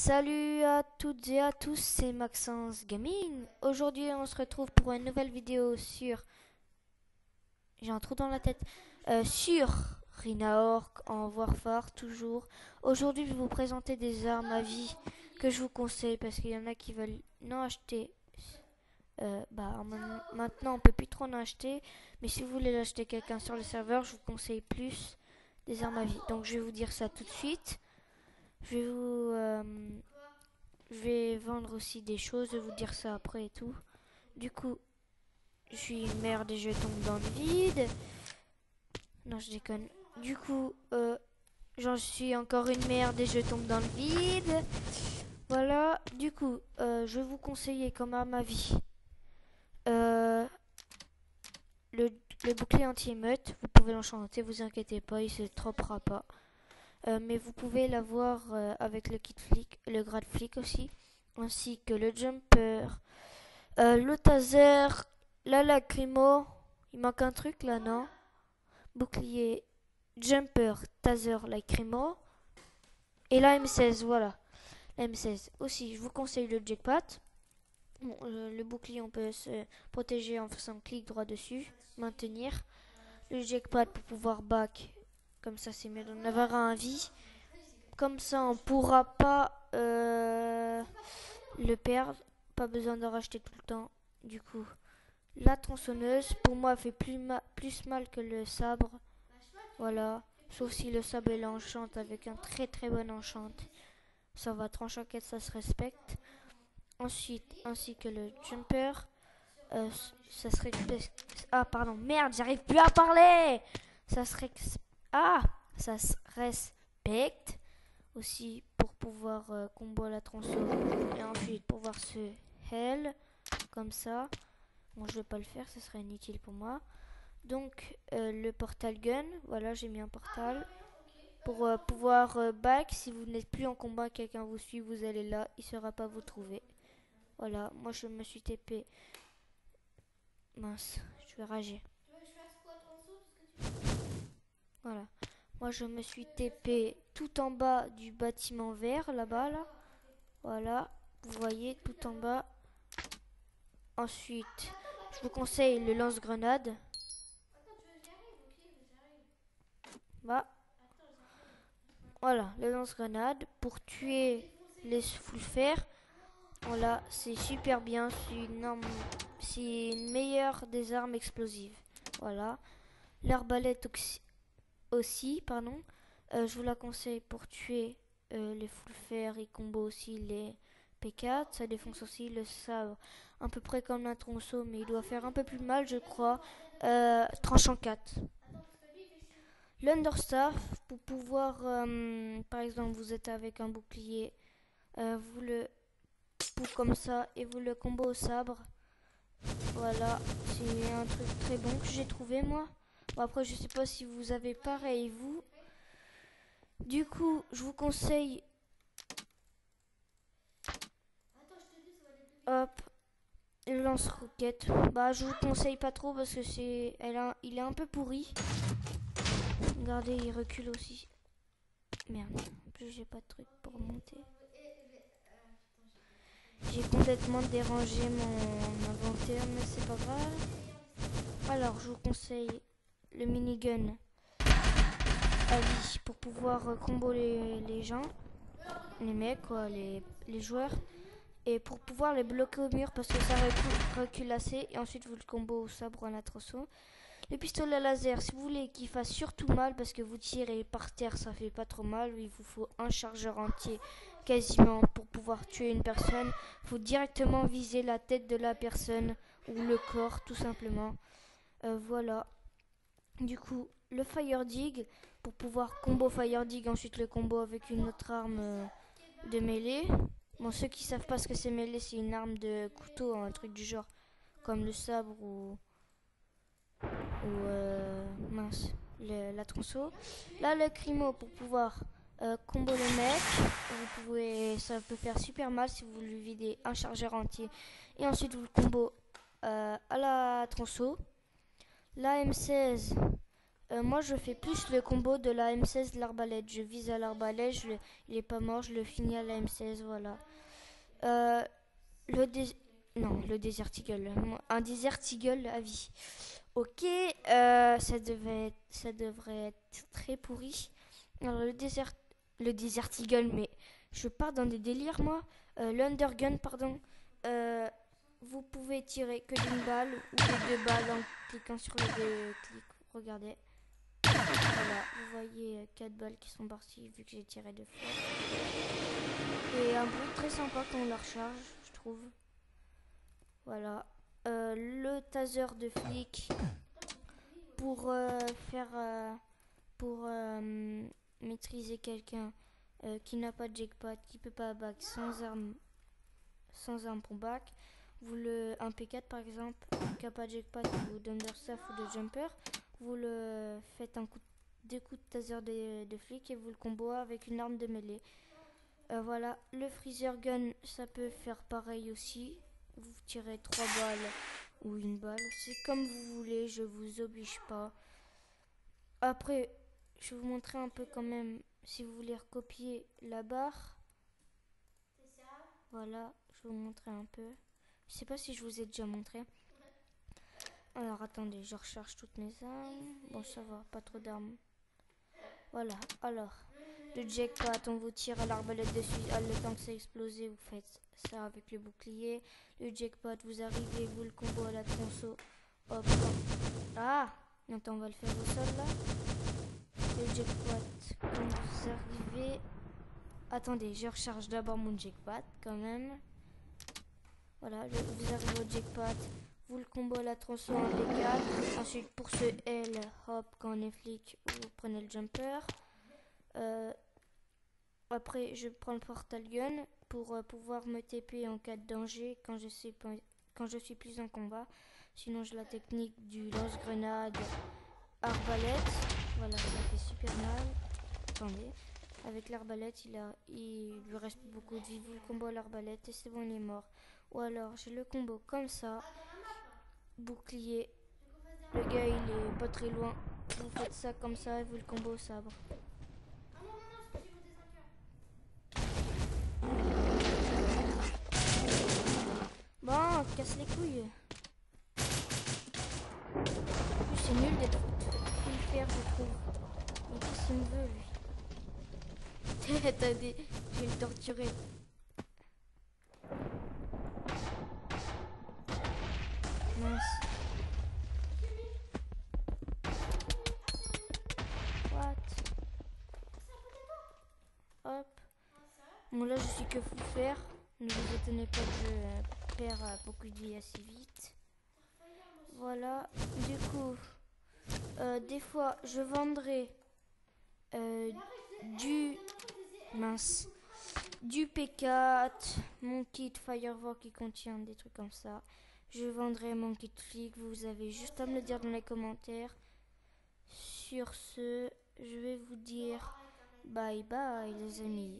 Salut à toutes et à tous, c'est Maxence Gaming. Aujourd'hui, on se retrouve pour une nouvelle vidéo sur... J'ai un trou dans la tête. Sur Rhinaorc en Warfare, toujours. Aujourd'hui, je vais vous présenter des armes à vie que je vous conseille parce qu'il y en a qui veulent en acheter. Maintenant, on peut plus trop en acheter. Mais si vous voulez l'acheter quelqu'un sur le serveur, je vous conseille plus des armes à vie. Donc, je vais vous dire ça tout de suite. Je vais vendre aussi des choses, je vais vous dire ça après et tout. Du coup, je suis une merde et je tombe dans le vide. Non, je déconne. Du coup, j'en suis encore une merde et je tombe dans le vide. Voilà. Du coup, je vais vous conseiller comme arme à vie euh, le, le bouclier anti-émeute. Vous pouvez l'enchanter, vous inquiétez pas, il se trompera pas. Mais vous pouvez l'avoir avec le kit flic, le grade flic aussi, ainsi que le jumper, le taser, la lacrymo. Il manque un truc là, non? Bouclier, jumper, taser, lacrymo et la M16. Voilà, la M16. Aussi, je vous conseille le jackpot. Bon, le bouclier, on peut se protéger en faisant clic droit dessus, maintenir. Le jackpot pour pouvoir back, comme ça c'est mieux d'en avoir un vie. Comme ça, on pourra pas le perdre. Pas besoin de racheter tout le temps. Du coup, la tronçonneuse, pour moi, fait plus mal que le sabre. Voilà. Sauf si le sabre est enchante avec un très bon enchant. Ça va, tranchant-quête, ça se respecte. Ensuite, ainsi que le jumper. Ça serait... Ah, pardon. Merde, j'arrive plus à parler. Ça serait... Ah, ça se respecte. Aussi pour pouvoir combo la tronçon et ensuite pouvoir se heal comme ça. Bon, je vais pas le faire, ce serait inutile pour moi. Donc le portal gun, voilà, j'ai mis un portal pour pouvoir back. Si vous n'êtes plus en combat, quelqu'un vous suit, vous allez là, il sera pas vous trouver. Voilà, moi je me suis TP. Mince, je vais rager. Voilà. Moi, je me suis TP tout en bas du bâtiment vert, là-bas, là. Voilà. Vous voyez, tout en bas. Ensuite, je vous conseille le lance-grenade. Bah. Voilà, le lance-grenade. Pour tuer les full fer. Voilà, c'est super bien. C'est une meilleure des armes explosives. Voilà. L'arbalète aussi, pardon. Je vous la conseille pour tuer les full fer et combo aussi les P4. Ça défonce aussi le sabre, à peu près comme un tronçon, mais il doit faire un peu plus mal, je crois. Tranchant 4. L'Understaff, pour pouvoir, par exemple, vous êtes avec un bouclier, vous le poussez comme ça et vous le combo au sabre. Voilà, c'est un truc très bon que j'ai trouvé moi. Bon, après, je sais pas si vous avez pareil, vous. Du coup, je vous conseille. Hop, le lance-roquette. Bah, je vous conseille pas trop parce que il est un peu pourri. Regardez, il recule aussi. Merde, en plus j'ai pas de truc pour monter. J'ai complètement dérangé mon inventaire, mais c'est pas grave. Alors, je vous conseille le minigun à vie pour pouvoir combo les gens, les mecs, quoi, les joueurs. Et pour pouvoir les bloquer au mur parce que ça recule assez. Et ensuite, vous le combo au sabre ou à la tronçon. Le pistolet laser, si vous voulez qu'il fasse surtout mal parce que vous tirez par terre, ça fait pas trop mal. Il vous faut un chargeur entier quasiment pour pouvoir tuer une personne. Il faut directement viser la tête de la personne ou le corps tout simplement. Voilà. Du coup, le fire dig pour pouvoir combo fire dig, ensuite le combo avec une autre arme de mêlée. Bon, ceux qui savent pas ce que c'est mêlée, c'est une arme de couteau, un truc du genre, comme le sabre ou mince, la tronçon. Là, le crimo pour pouvoir combo le mec. Ça peut faire super mal si vous lui videz un chargeur entier et ensuite vous le combo à la tronçon. La M16, Moi, je fais plus le combo de la M16 de l'arbalète. Je vise à l'arbalète, il est pas mort, je le finis à la M16, voilà. Euh, le dé- Non, le Desert Eagle. Un Desert Eagle à vie. Ok, ça devrait être très pourri. Alors, le Desert Eagle, mais je pars dans des délires, moi. L'Undergun, pardon. Euh, Vous pouvez tirer que d'une balle ou des deux balles en cliquant sur les deux clics. Regardez. Voilà, vous voyez 4 balles qui sont parties vu que j'ai tiré deux fois. Et un bruit très sympa quand on la recharge, je trouve. Voilà. Le taser de flic pour faire pour maîtriser quelqu'un qui n'a pas de jackpot, qui peut pas back sans arme pour back. Vous le un P4 par exemple, qui n'a pas de jackpot ou d'understaff ou de jumper, vous le faites deux coups de taser de flic et vous le combo avec une arme de mêlée. Voilà, le freezer gun, ça peut faire pareil aussi. Vous tirez 3 balles ou une balle, c'est comme vous voulez, je vous oblige pas. Après, je vais vous montrer un peu quand même, si vous voulez recopier la barre. Voilà, je vais vous montrer un peu. Je sais pas si je vous ai déjà montré. Alors attendez, je recharge toutes mes armes. Bon, ça va, pas trop d'armes. Voilà, alors, le jackpot, on vous tire à l'arbalète dessus. Le temps que ça explose, vous faites ça avec le bouclier. Le jackpot, vous arrivez, vous le combo à la tronçon. Hop, hop. Ah, attends, on va le faire au sol là. Le jackpot, quand vous arrivez. Attendez, je recharge d'abord mon jackpot quand même. Voilà, vous arrivez au jackpot, vous le combo à la tronçon en P4. Ensuite, pour ce L, hop, quand on est flic, vous prenez le jumper. Après, je prends le portal gun pour pouvoir me TP en cas de danger quand je suis plus en combat. Sinon, j'ai la technique du lance-grenade arbalète. Voilà, ça fait super mal. Attendez. Avec l'arbalète, il lui reste beaucoup de vie. Vous le combo à l'arbalète et c'est bon, il est mort. Ou alors, j'ai le combo comme ça. Bouclier. Le gars, il est pas très loin. Vous faites ça comme ça et vous le combo au sabre. Bon, casse les couilles. En plus, c'est nul d'être full faire, je trouve. Mais qu'est-ce qu'il me veut, lui? Attendez, je vais le torturer. Mince. What? Hop. Bon, là, je suis que full faire. Ne vous étonnez pas que je perds beaucoup de vie assez vite. Voilà. Du coup, des fois, je vendrai du... Mince. Du P4, mon kit Firewall qui contient des trucs comme ça. Je vendrai mon kit flic, vous avez juste à me le dire dans les commentaires. Sur ce, je vais vous dire bye bye les amis.